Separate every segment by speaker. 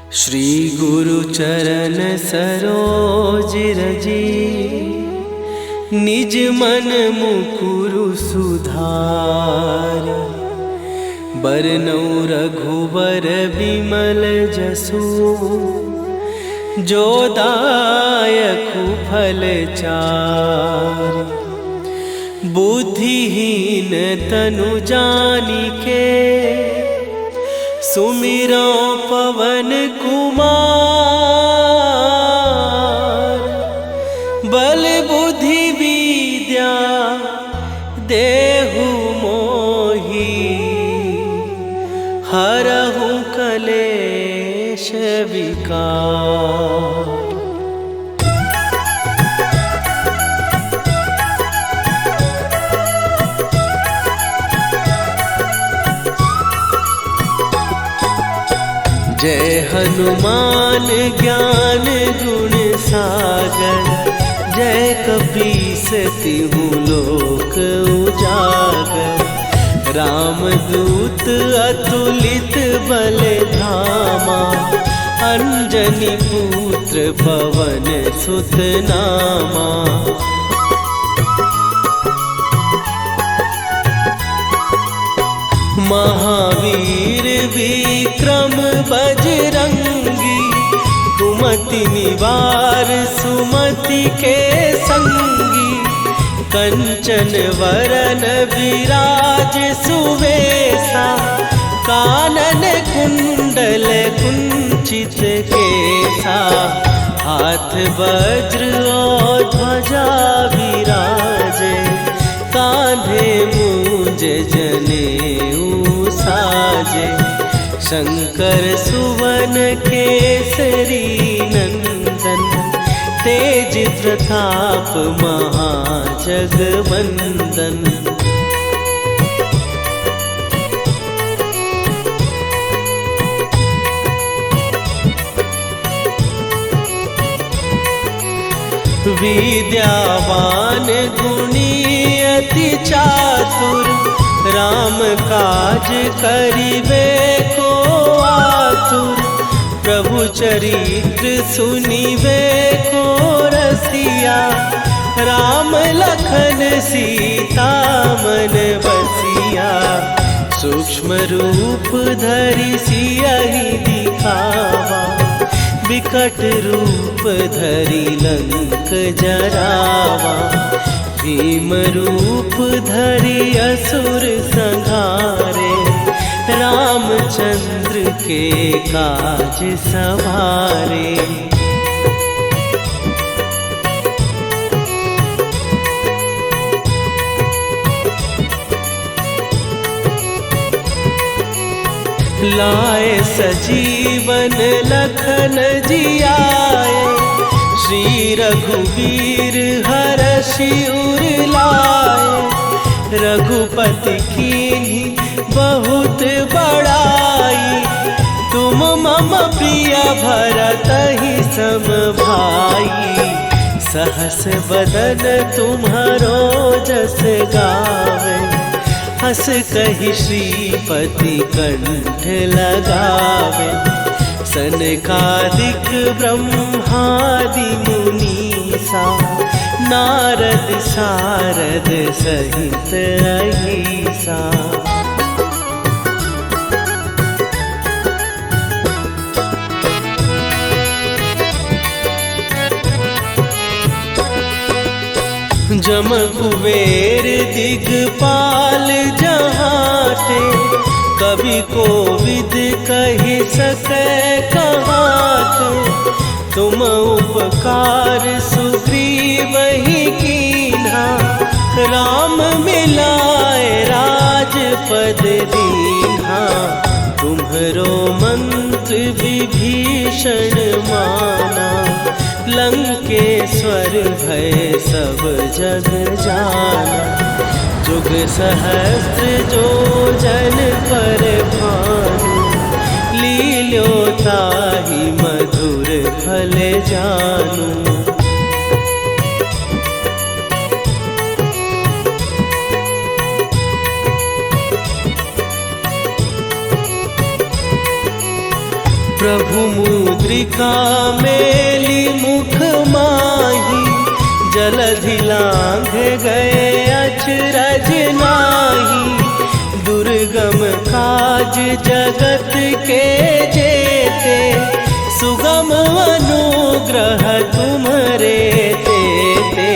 Speaker 1: श्री गुरु चरण सरोज रजी, निज मन मुकुरु सुधार। बरनौ रघुबर बिमल जसु, जो दायकु फल चार। बुद्धिहीन तनु जानिके, सुमिरो पवन कुमार। बल बुद्धि विद्या देहु मोहि, हरहु कलेश विकार। जय हनुमान ज्ञान गुण सागर, जय कपीस तिहु लोक उजागर। रामदूत अतुलित बल धामा, अंजनी पुत्र पवन सुत नामा। महावीर विक्रम बजरंगी, कुमति निवार सुमति के संगी। कंचन वरन विराज सुवेशा, कानन कुंडल कुंचित केसा। हाथ वज्र और ध्वजा विराजे, कांधे मूंज जनेऊ साजे। शंकर सुवन केसरी नंदन, तेज प्रताप महाजगवंदन। विद्यावान गुणी अति चातुर, राम काज करिबे को आतुर। प्रभु चरित्र सुनिबे को रसिया, राम लखन सीता मन बसिया। सूक्ष्म रूप धरि सियहि दिखावा, विकट रूप धरि लंक जरावा। भीम रूप धरि असुर संहारे, रामचंद्र के काज सवारे। लाए सजीवन लखन जियाए, श्री रघुवीर हरषि उर लाए। रघुपति कीन्ही बहुत बड़ाई, तुम मम प्रिय भरतहि सम भाई। सहस बदन तुम्हारो जस गावे, हस कहि श्रीपति कंठ लगावे। सनकादिक ब्रह्मादि मुनीसा, नारद सारद सहित अहिसा। जम कुबेर दिगपाल जहाते, कवि कोविद कहि सकै कहाते। तुम उपकार सुग्रीवहि कीन्हा, राम मिलाए राजपद दीन्हा। तुम्हरो मंत्र विभीषण माना, लंकेश्वर भय सब जग जाना। जुग सहस्त्र जो जन पर भानु, लील्यो ताहि मधुर फल जानू। प्रभु मुद्रिका मेली मुख माही, जलधि लांघ गए अचरज नाही। दुर्गम काज जगत के जेते, सुगम अनुग्रह तुम्हरे तेते।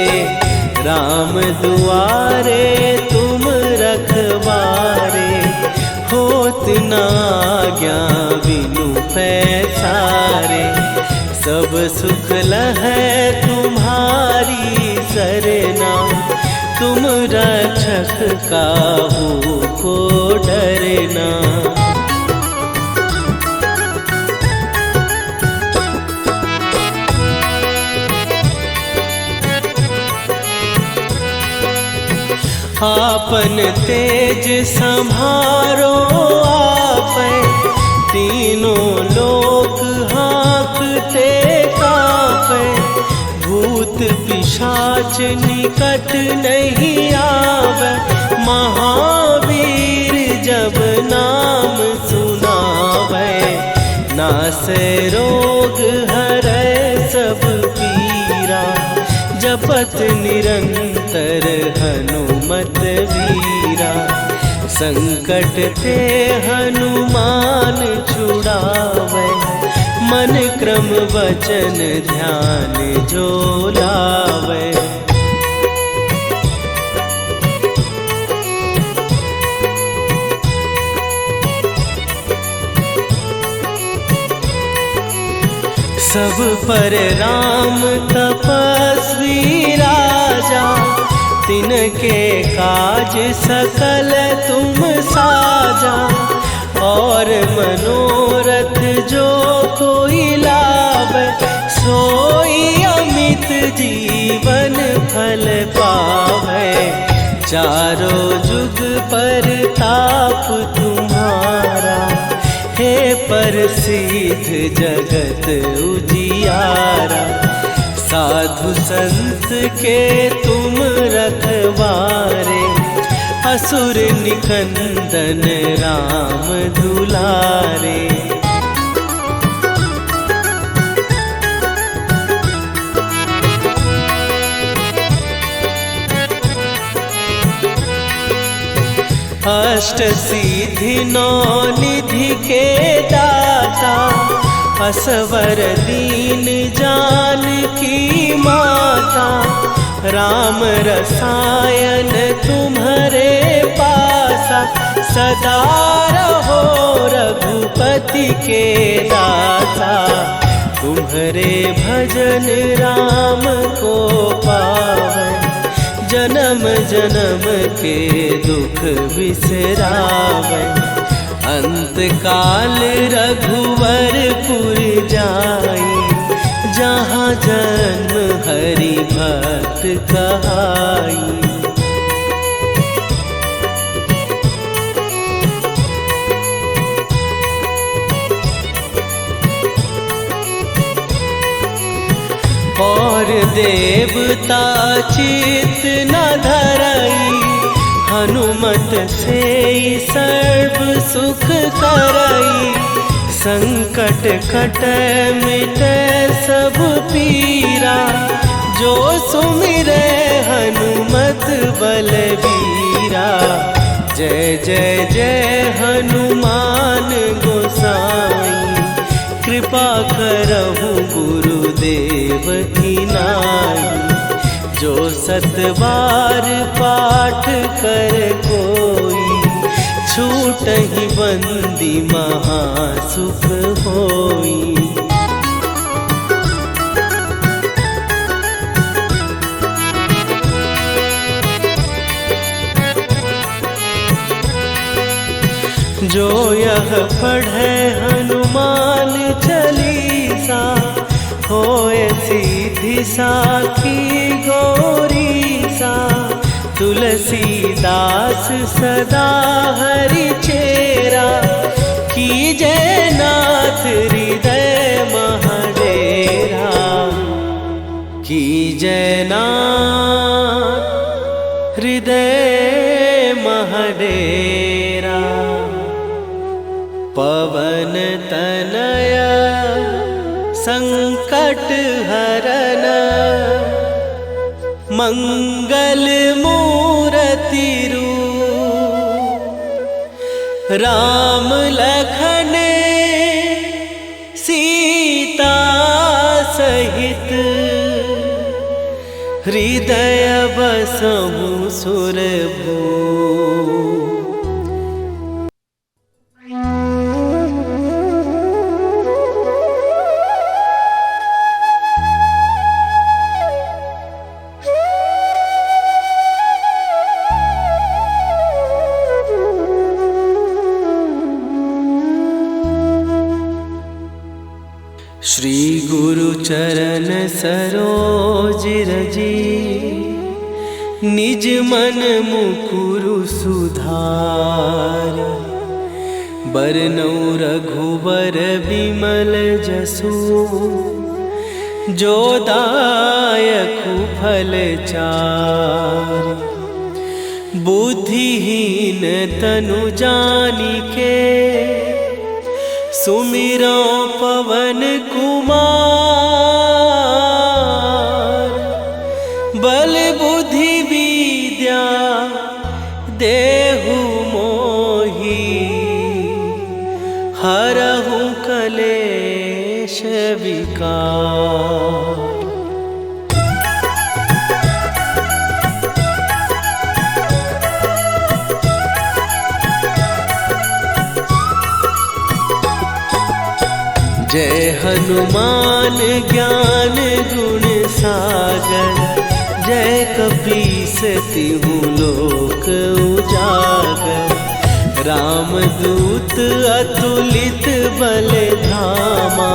Speaker 1: राम दुआरे तुम रखवारे, होत न आज्ञा बिनु पैसारे। सब सुख लहै तुम्हारी सरना, तुम रक्षक काहू को डरना। आपन तेज संभारो आपै, तीनों लोक हाँकते कांपै। भूत पिशाच निकट नहीं आवे, महावीर जब नाम सुनावे। नासै रोग हरै सब पीरा, जपत निरंतर हनुमत वीरा। संकट ते हनुमान छुड़ावे, मन क्रम वचन ध्यान जो लावे। सब पर राम तपस्वी राजा, तिनके काज सकल तुम साजा। और मनोरथ जो कोई लावे, सोई अमित जीवन फल पावे। चारों जुग पर ताप तुम्हारा, हे प्रसिद्ध जगत उजियारा। साधु संत के तुम रखवारे, असुर निकंदन राम दुलारे। अष्ट सिद्धि नौ निधि के दाता, असवर दीन जानकी माता। राम रसायन तुम्हारे पासा, सदा रहो रघुपति के दासा। तुम्हारे भजन राम को पावै, जन्म जन्म के दुख बिसरावै। अंत काल रघुवरपुर जाई, जहाँ जन्म हरि भक्त कहाई। और देवता चित न धरई, हनुमत से सर्व सुख करई। संकट कटै मिटै सब पीरा, जो सुमिरै हनुमत बलबीरा। जय जय जय हनुमान गोसाई, कृपा करहु गुरुदेव की नाई। जो सतबार पाठ कर कोई, छूटहि बंदी महासुख होई। जो यह पढ़े हनुमान चालीसा, होए सीधी साखी गौरीसा। तुलसीदास सदा हरि चेरा, कीजय नाथ हृदय महडेरा। कीजय नाथ हृदय महडेरा। पवन तनय संकट हरन मंगल मूर्ति रूप राम लखन सीता सहित हृदय बसहु सुरभू। श्री गुरु चरण सरोज रजी निज मन मुकुरु सुधार। बरनउँ रघुबर बिमल जसु जो दायकु फल चार। बुद्धिहीन तनु जानिके सुमिरो पवन कुमार। बल बुद्धि विद्या देहु मोहि हरहु कलेश विकार। जय हनुमान ज्ञान गुण सागर। जय कपीस तिहु लोक उजागर। रामदूत अतुलित बल धामा।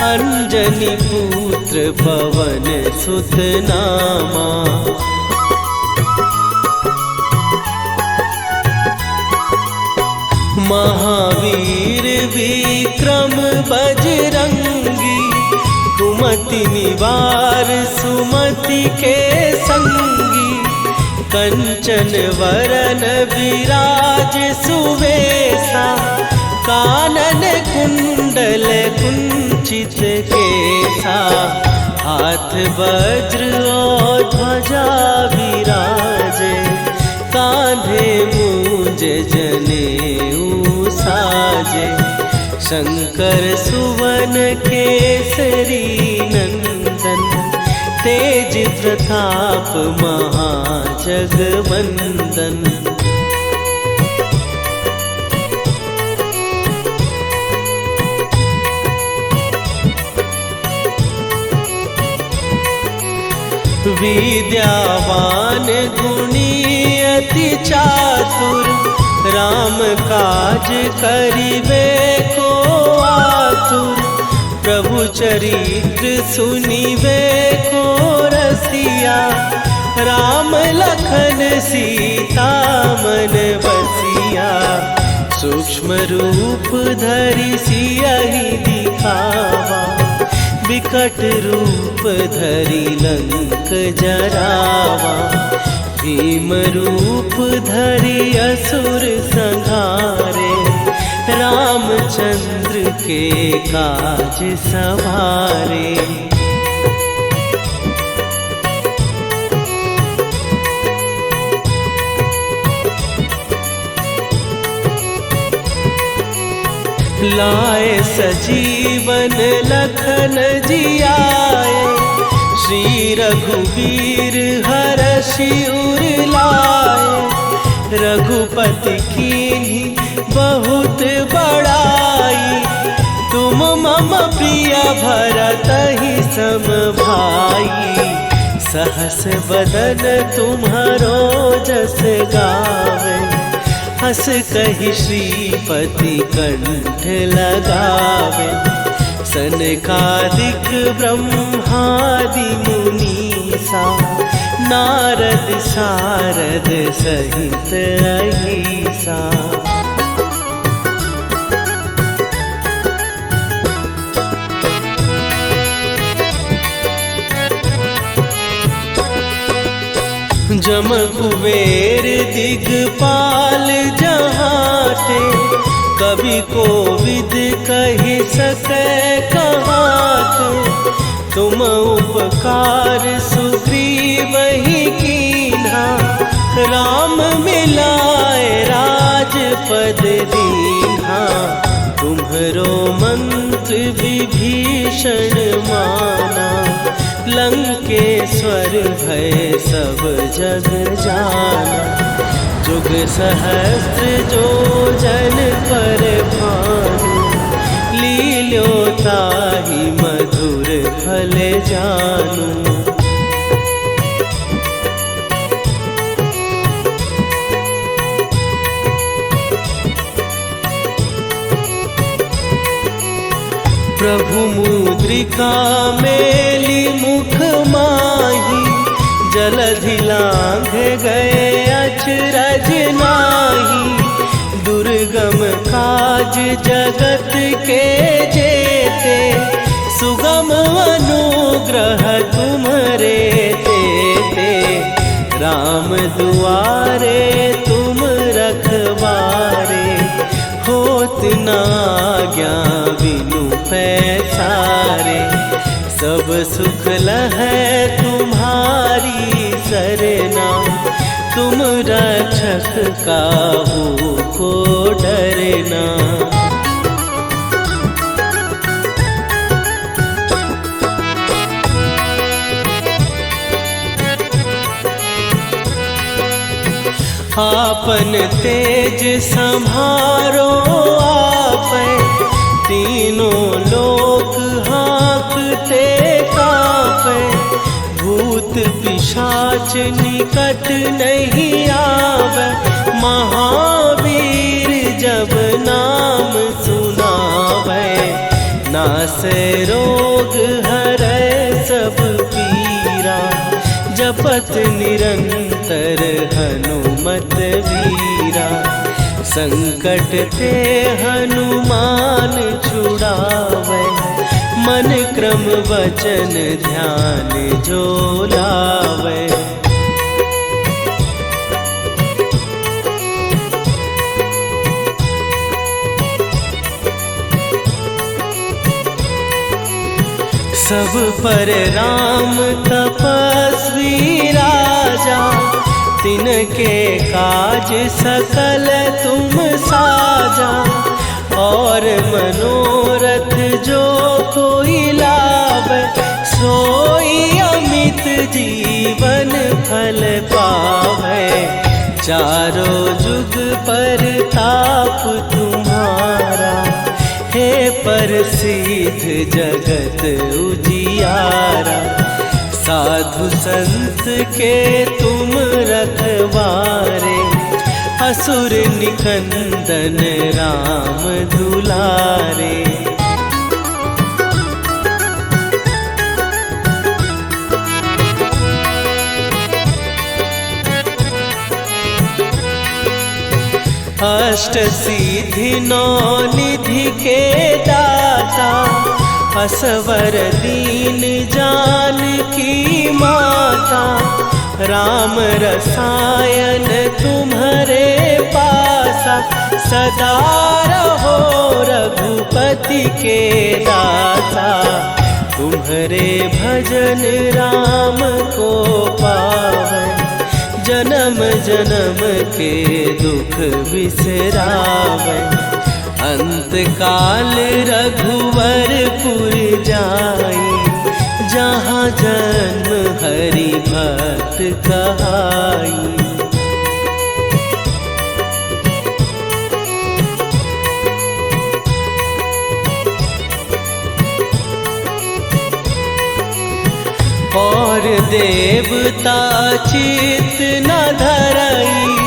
Speaker 1: अंजनी पुत्र पवन सुत नामा। महावीर विक्रम बजरंगी। कुमति निवार सुमति के संगी। कंचन वरन विराज सुवेशा। कानन कुंडल कुंचित केसा। हाथ वज्र और ध्वजा विराजे। कांधे मूंज जनेऊ साजे। शंकर सुवन केसरी नंदन। तेज प्रताप महाजगवंदन। विद्यावान गुणी अति चातुर। राम काज करिबे को आतुर। प्रभु चरित्र सुनिबे को रसिया। राम लखन सीता मन बसिया। सूक्ष्म रूप धरि सियहि दिखावा। विकट रूप धरि लंक जरावा। भीम रूप धरि असुर संहारे। रामचंद्र के काज सवारे। लाए सजीवन लखन जियाए। श्री रघुवीर हरषि उर लाए। रघुपति कीन्ही बहुत बड़ाई। तुम मम प्रिय भरतहि सम भाई। सहस बदन तुम्हारो जस गावे। हस कहि श्रीपति कंठ लगावे। सनकादिक ब्रह्मादि मुनीसा। नारद सारद सहित अहिसा। जम कुबेर दिगपाल जहाते। कवि कोविद कहि सकै कहाते। तुम उपकार सुग्रीव ही कीन्हा, राम मिलाए राजपद दीन्हा। तुम्हरो मंत्र विभीषण माना, लंकेश्वर भय सब जग जाना। जुग सहस्त्र जो जन पर भानु, लील्यो ताहि मधुर फल जानू। प्रभु मुद्रिका मेली मुख माही, जलधि लांघ गए अचरज नाहि। दुर्गम काज जगत के जेते, सुगम अनुग्रह तुम्हरे तेते। राम दुआरे तुम रखवारे, होत न आज्ञा बिनु पैसारे। सब सुख लहै तुम्हारी सरना, तुम रक्षक काहू को डरना। आपन तेज संभारो आपै, तीनों लोक हाँकते कापै। भूत पिशाच निकट नहीं आवे, महावीर जब नाम सुनावे। नासै रोग हरै सब पीरा, जपत निरंतर हनुमत वीरा। संकट ते हनुमान छुड़ावे, मन क्रम वचन ध्यान जो लावे। सब पर राम तपस्वी राजा, तिनके काज सकल तुम साजा। और मनोरथ जो कोई लावे, सोई अमित जीवन फल पावे। चारों जुग पर ताप तुम्हारा, हे प्रसिद्ध जगत उजियारा। साधु संत के तुम रखवारे, असुर निकंदन राम दुलारे। अष्ट सिद्धि नौ निधि के दाता, असवर दीन जानकी माता। राम रसायन तुम्हारे पासा, सदा रहो रघुपति के दासा। तुम्हारे भजन राम को पावे, जन्म जन्म के दुख बिसरावे। अंत काल रघुवरपुर जाई, जहाँ जन्म हरि भक्त कहाई। और देवता चित न धरई,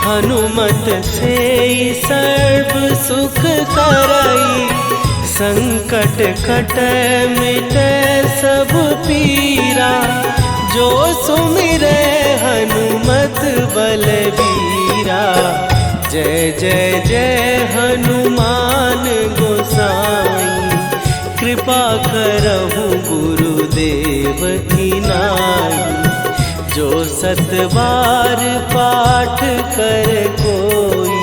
Speaker 1: हनुमत से सर्व सुख करई। संकट कटै मिटै सब पीरा, जो सुमिरै हनुमत बलबीरा। जय जय जय हनुमान गोसाई, कृपा करहु गुरुदेव की नाई। जो सतबार पाठ कर कोई,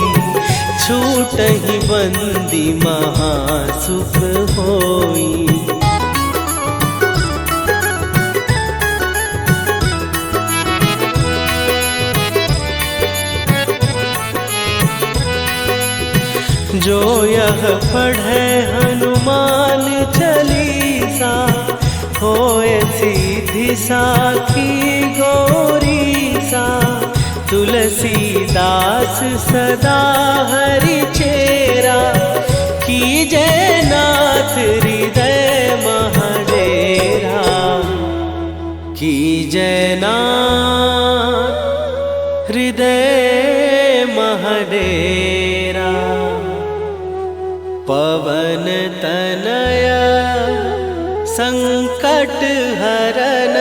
Speaker 1: छूटहि बंदी महासुख होई। जो यह पढ़े हनुमान चालीसा, होए सीधी साखी गौरी सा। तुलसीदास सदा हरि चेरा, कीजय नाथ हृदय महडेरा। कीजय नाथ हृदय महडेरा। पवन तनय संकट हरन,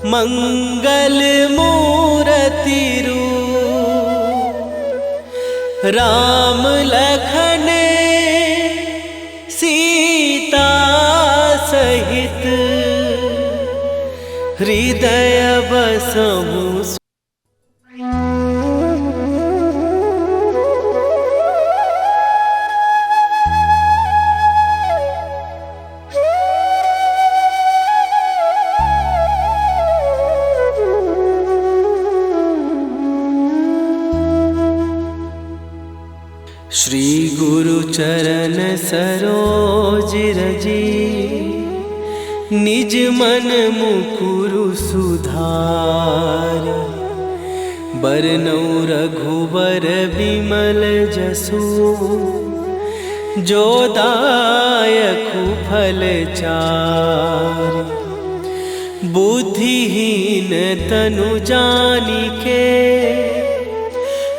Speaker 1: मंगल मूरति रूप। राम लखन सीता सहित, हृदय बसहु। श्री गुरु चरण सरोज रजी, निज मन मुकुरु सुधार। बरनौ रघुबर विमल जसु, जो दायकु फल चार। बुद्धिहीन तनु जानिके,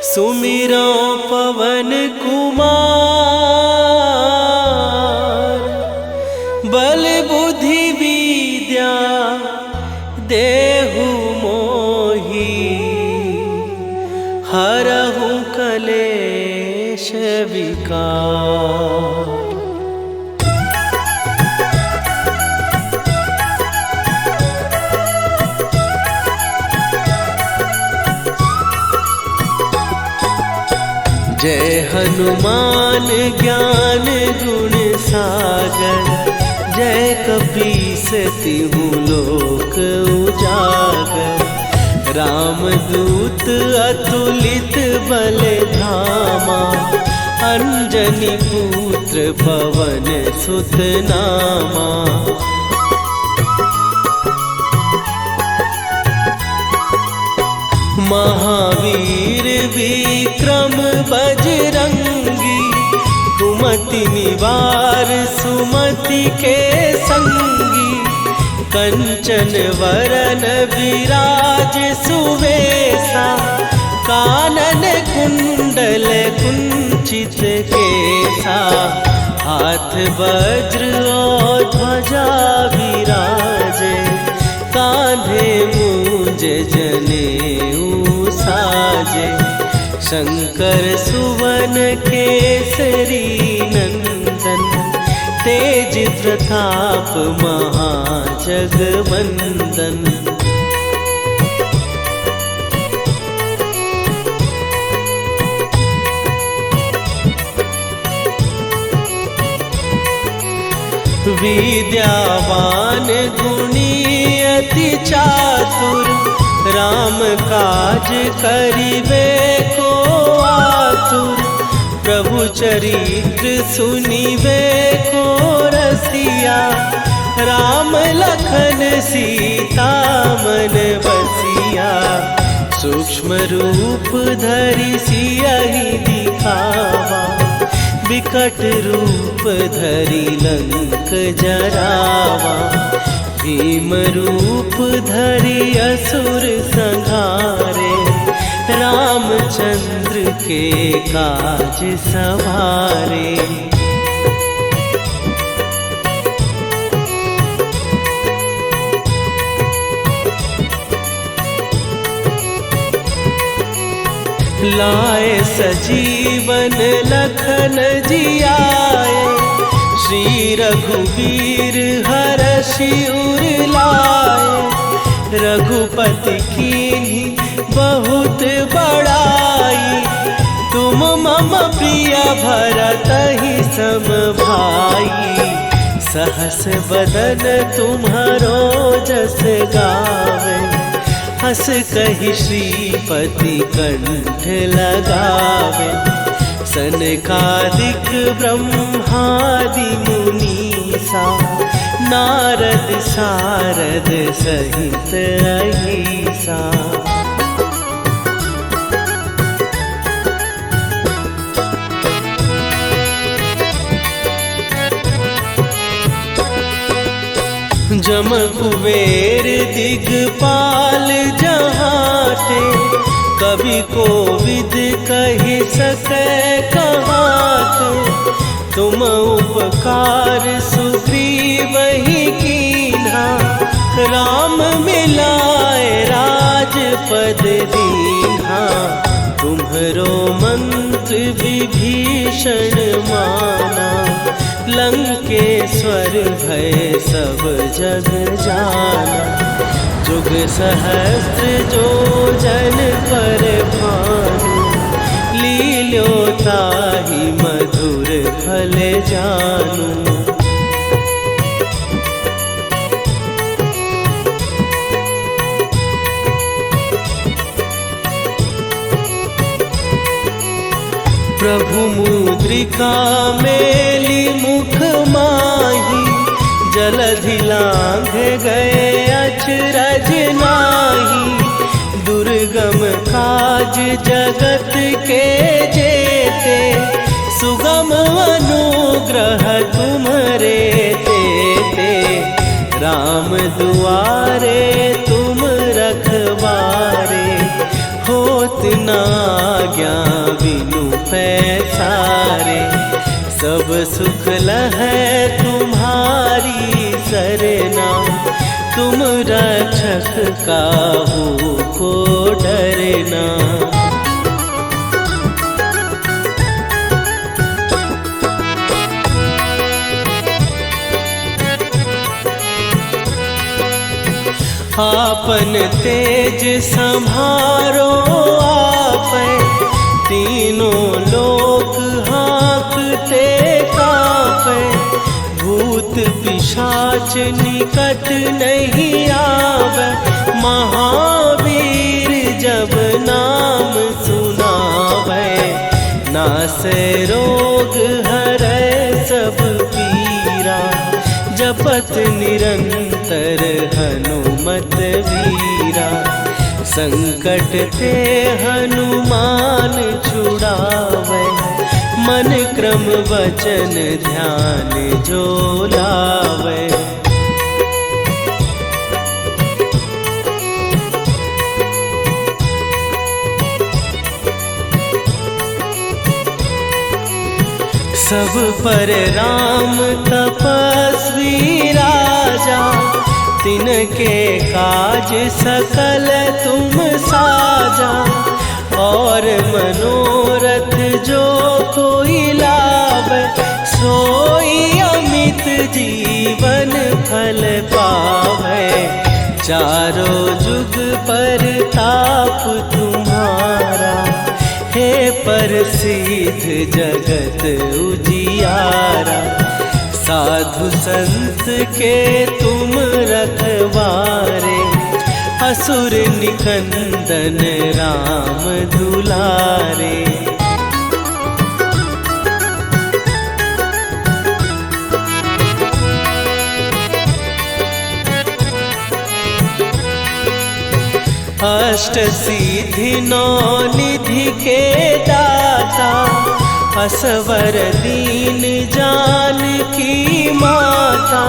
Speaker 1: सुमिरो पवन कुमार। बल बुद्धि विद्या देहु मोहि, हरहु कलेश विकार। जय हनुमान ज्ञान गुण सागर, जय कपीस तिहु लोक उजागर। रामदूत अतुलित बल धामा, अंजनी पुत्र पवन सुत नामा। महावीर विक्रम बजरंगी, कुमति निवार सुमति के संगी। कंचन वरन विराज सुवेशा, कानन कुंडल कुंचित केसा। हाथ वज्र और ध्वजा विराजे, कांधे मूंज जनेऊ साजे। शंकर सुवन केसरी नंदन, तेज प्रताप महाजगवंदन। विद्यावान गुणी अति चातुर, राम काज करिबे को आतुर। प्रभु चरित्र सुनिबे को रसिया, राम लखन सीता मन बसिया। सूक्ष्म रूप धरि सियहि दिखावा, विकट रूप धरि लंक जरावा। भीम रूप धरि असुर संहारे, रामचंद्र के काज सवारे। लाए सजीवन लखन जियाए, श्री रघुवीर हरषि उर लाए। रघुपति कीन्ही बहुत बड़ाई, तुम मम प्रिय भरतहि सम भाई। सहस बदन तुम्हारो जस गावे, हस कहि श्रीपति कंठ लगावे। सनकादिक ब्रह्मादि मुनीसा नारद सारद सहित अहिसा। जम कुबेर दिगपाल जहाँ थे, कवि को विद कहि सकै कहाते। तुम उपकार सुग्रीव ही कीन्हा, राम मिलाए राजपद दीन्हा। तुम्हरो मंत्र विभीषण माना, लंकेश्वर भय सब जग जाना। जुग सहस्त्र जो जन पर भानु, लील्यो ताहि मधुर फल जानू। प्रभु मुद्रिका मेली मुख माही, जलधि लांघ गए अचरज नाही। दुर्गम काज जगत के जेते, सुगम अनुग्रह तुम्हरे तेते। राम दुआरे तुम रखवारे, होत न आज्ञा बिनु पैसारे। सब सुख लहै तुम्हारी सरना, तुम रक्षक काहू को डरना। आपन तेज संभारो आपै, तीनों लोक हाँकते कापै। भूत पिशाच निकट नहीं आवे, महावीर जब नाम सुनावे। नासै रोग हरै सब पीरा, जपत निरंतर हनुमत वीरा। संकट ते हनुमान छुड़ावे, मन क्रम वचन ध्यान जो लावे। सब पर राम तपस्वी राजा, तिनके काज सकल तुम साजा। और मनोरथ जो कोई लावे, सोई अमित जीवन फल पावे। चारों जुग पर ताप तुम्हारा, हे प्रसिद्ध जगत उजियारा। साधु संत के तुम रखवारे, असुर निकंदन राम दुलारे। अष्ट सिद्धि नौ निधि के दाता, असवर दीन जानकी माता।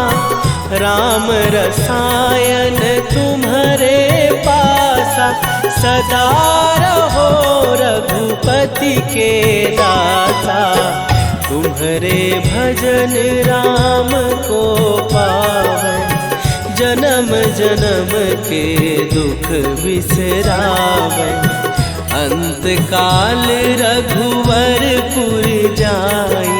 Speaker 1: राम रसायन तुम्हारे पासा, सदा रहो रघुपति के दासा। तुम्हारे भजन राम को पावे, जन्म जन्म के दुख बिसरावे। अंत काल रघुवरपुर जाई,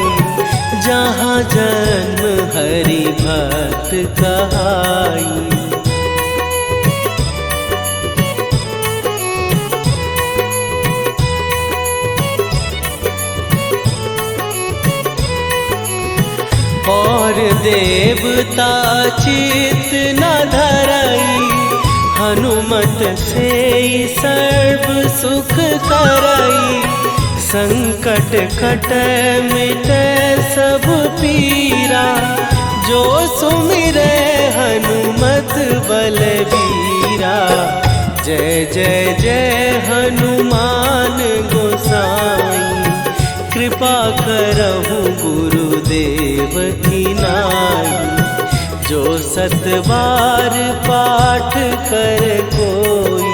Speaker 1: जहाँ जन्म हरि भक्त कहाई। और देवता चित न धरई, हनुमत से सर्व सुख करई। संकट कटे मिटे सब पीरा, जो सुमिरे हनुमत बलबीरा। जय जय जय हनुमान गोसाई, कृपा करहु गुरुदेव की नाई। जो 7 बार पाठ कर कोई,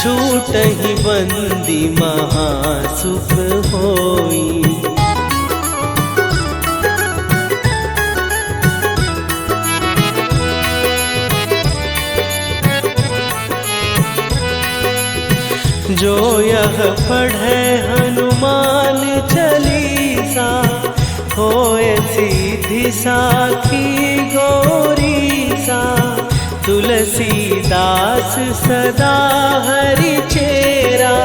Speaker 1: छूटहि बंदी महासुख होई। जो यह पढ़े हनुमान चालीसा, होए सीधी साखी गौरीसा। तुलसीदास सदा हरि चेरा,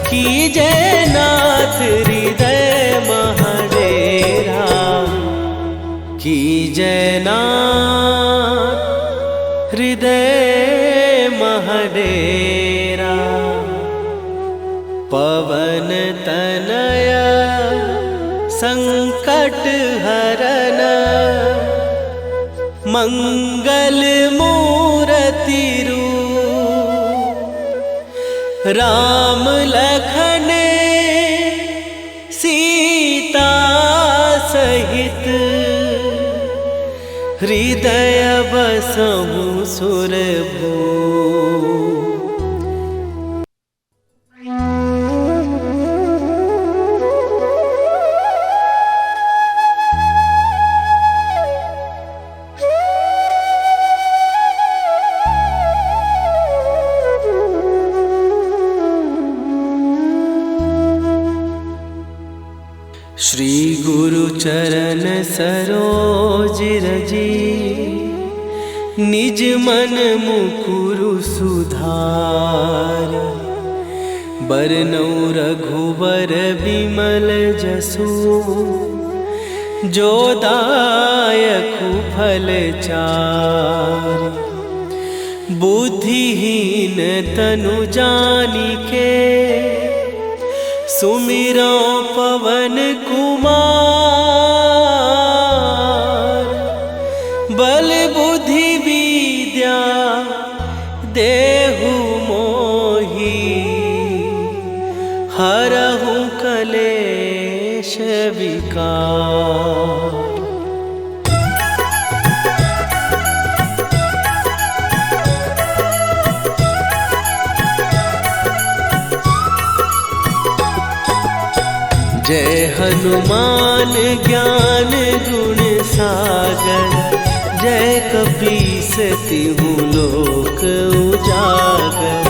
Speaker 1: कीजय नाथ हृदय महडेरा। कीजय नाथ हृदय महडेरा। पवन तनया संकट हरन, मंगल मूरति रूप। राम लखन सीता सहित, हृदय बसहु सुरभूप। श्री गुरु चरण सरोज रजी, निज मन मुकुरु सुधार। बरनउँ रघुबर बिमल जसु, जो दायकु फल चारि। बुद्धिहीन तनु जानिके, सुमिरो पवन कुमार। बल बुद्धि विद्या देहु मोहि, हरहु कलेश विकार। जय हनुमान ज्ञान गुण सागर, जय कपीस तिहु लोक उजागर।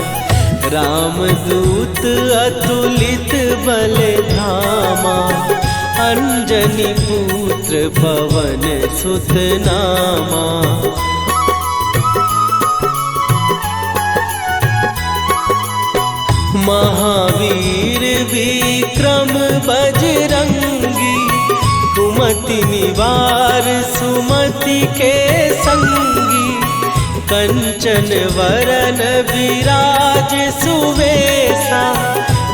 Speaker 1: रामदूत अतुलित बल धामा, अंजनी पुत्र पवन सुत नामा। महावीर विक्रम बजरंगी, कुमति निवार सुमति के संगी। कंचन वरन विराज सुवेशा,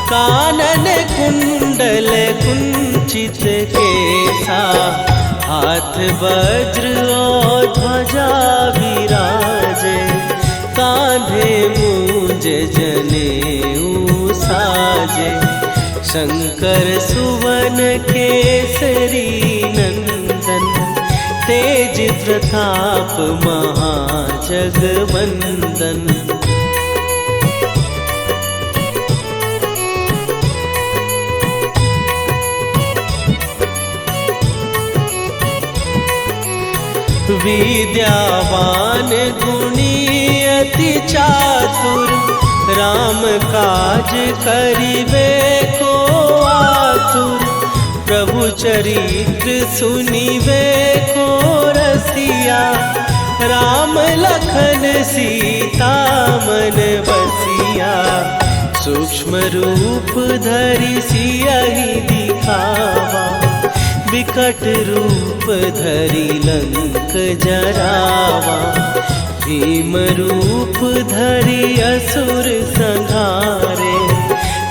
Speaker 1: कानन कुंडल कुंचित केसा। हाथ वज्र और ध्वजा विराजे, कांधे मूंज जनेऊ साजे। शंकर सुवन केसरी नंदन, तेज प्रताप महाजगवंदन। विद्यावान गुणी अति चातुर, राम काज करिबे को आतुर। प्रभु चरित्र सुनिबे को रसिया, राम लखन सीता मन बसिया। सूक्ष्म रूप धरि सियहि दिखावा, विकट रूप धरि लंक जरावा। भीम रूप धरि असुर संहारे,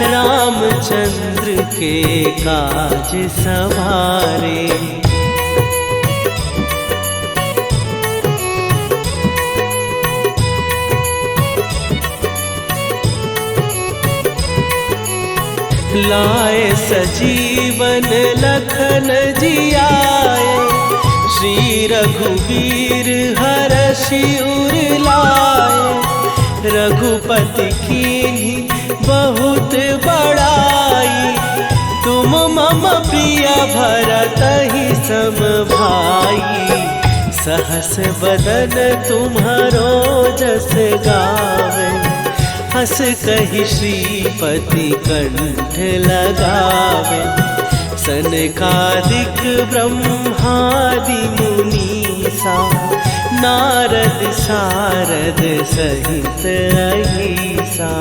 Speaker 1: रामचंद्र के काज सवारे। लाए सजीवन लखन जियाए, श्री रघुवीर हरषि उर लाए। रघुपति कीन्ही बहुत बड़ाई, तुम मम प्रिय भरतहि सम भाई। सहस बदन तुम्हारो जस गावे, हस कहि श्रीपति कंठ लगावे। सनकादिक ब्रह्मादि मुनीसा, नारद सारद सहित अहिसा।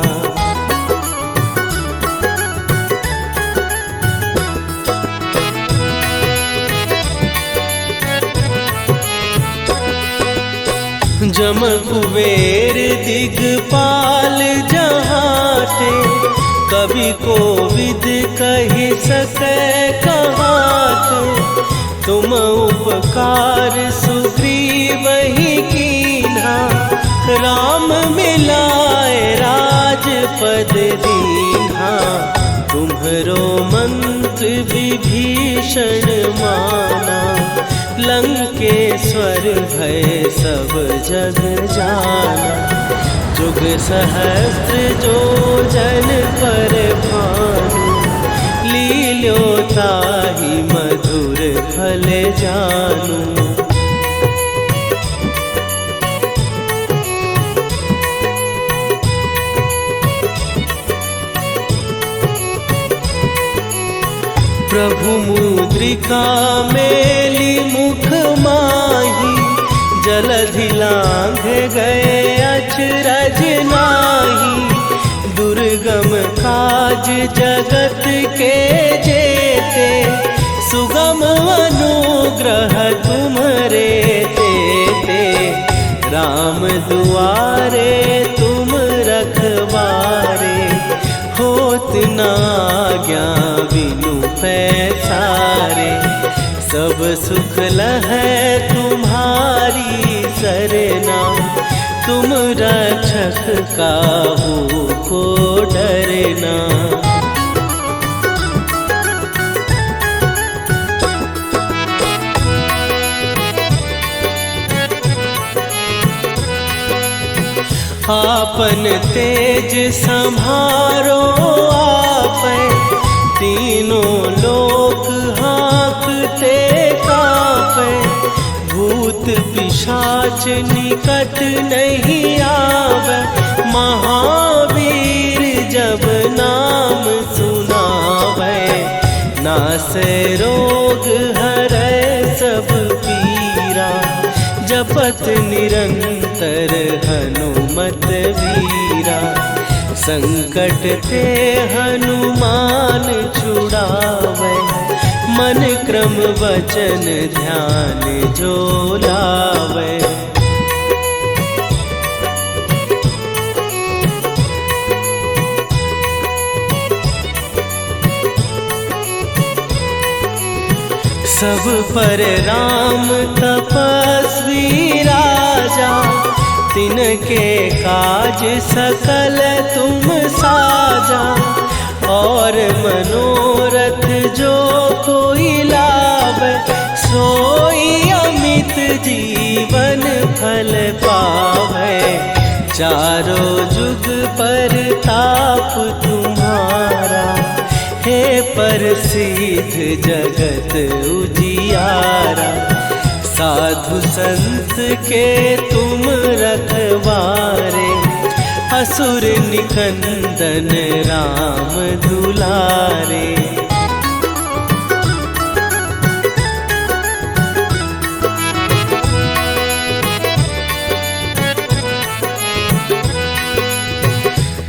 Speaker 1: जम कुबेर दिगपाल जहाते, कवि कोविद कहि सकै कहाते। तुम उपकार सुग्रीवहि कीन्हा, राम मिलाए राजपद दीन्हा। तुम्हरो मंत्र विभीषण माना, लंकेश्वर भय सब जग जाना। जुग सहस्त्र जो जन पर भानु, लील्यो ताहि मधुर फल जानू। प्रभु मुद्रिका मेली मुख माही, जलधि लांघ गए अचरज नाही। दुर्गम काज जगत के जेते, सुगम अनुग्रह तुम्हरे तेते। राम दुआरे तुम रखवारे, होत न आज्ञा बिनु पैसारे। सब सुख लहै तुम्हारी सरना, तुम रक्षक काहू को डरना। आपन तेज सम्हारो आपै, तीनों लोक हाँकते कांपै। भूत पिशाच निकट नहीं आवे, महावीर जब नाम सुनावे। नासै रोग हरै सब पीरा, जपत निरंतर हनुमत वीरा। संकट ते हनुमान छुड़ावे, मन क्रम वचन ध्यान जो लावे। सब पर राम तपस्वी राजा, तिनके काज सकल तुम साजा। और मनोरथ जो कोई लावे, सोई अमित जीवन फल पावे। चारों जुग पर ताप तुम्हारा, हे प्रसिद्ध जगत उजियारा। साधु संत के तुम रखवारे, असुर निकंदन राम दुलारे।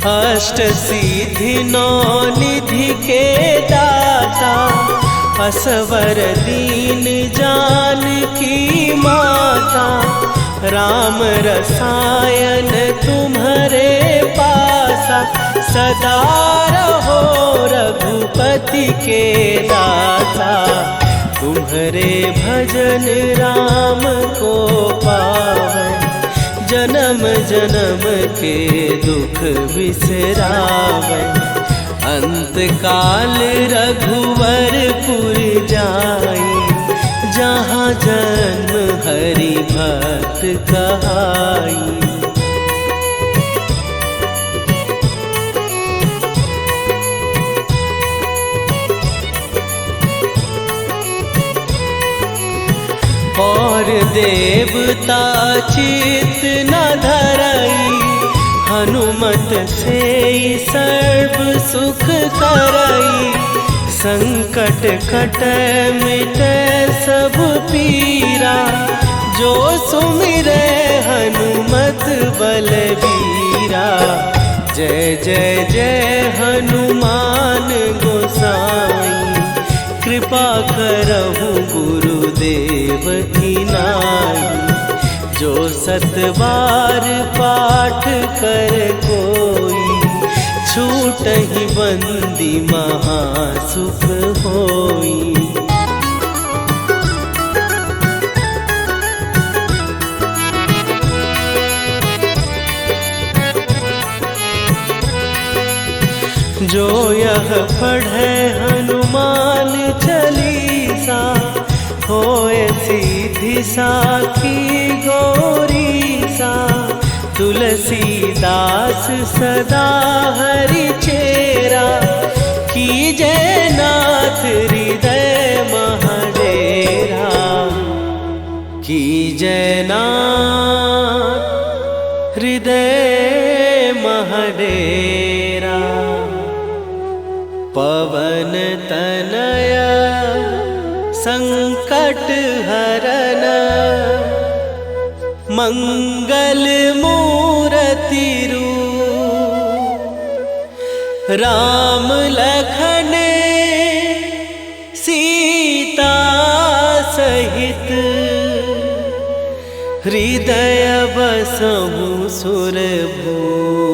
Speaker 1: अष्ट सिद्धि नौ निधि के दाता, असवर दीन जानकी माता। राम रसायन तुम्हारे पास, दासा, सदा रहो रघुपति के दासा। तुम्हारे भजन राम को पावै, जन्म जन्म के दुख बिसरावै। अंत काल रघुवरपुर जाई, जहाँ जन्म हरि भक्त कहाई। और देवता चित न धरई, हनुमत से सर्व सुख करई। संकट कटै मिटै सब पीरा, जो सुमिरै हनुमत बलबीरा। जय जय जय हनुमान गोसाई, कृपा करहु गुरुदेव की नाई। जो सत बार पाठ कर कोई, छूटहि बंदी महासुख होई। जो यह पढ़े हनुमान चालीसा, होए सीधी साखी गौरीसा। तुलसीदास सदा हरि चेरा, कीजय नाथ हृदय महडेरा। कीजय नाथ हृदय महडेरा। पवन तनया संकट हरन, मंगल मूरति रूप। राम लखन सीता सहित, हृदय बसहु सुरभूप।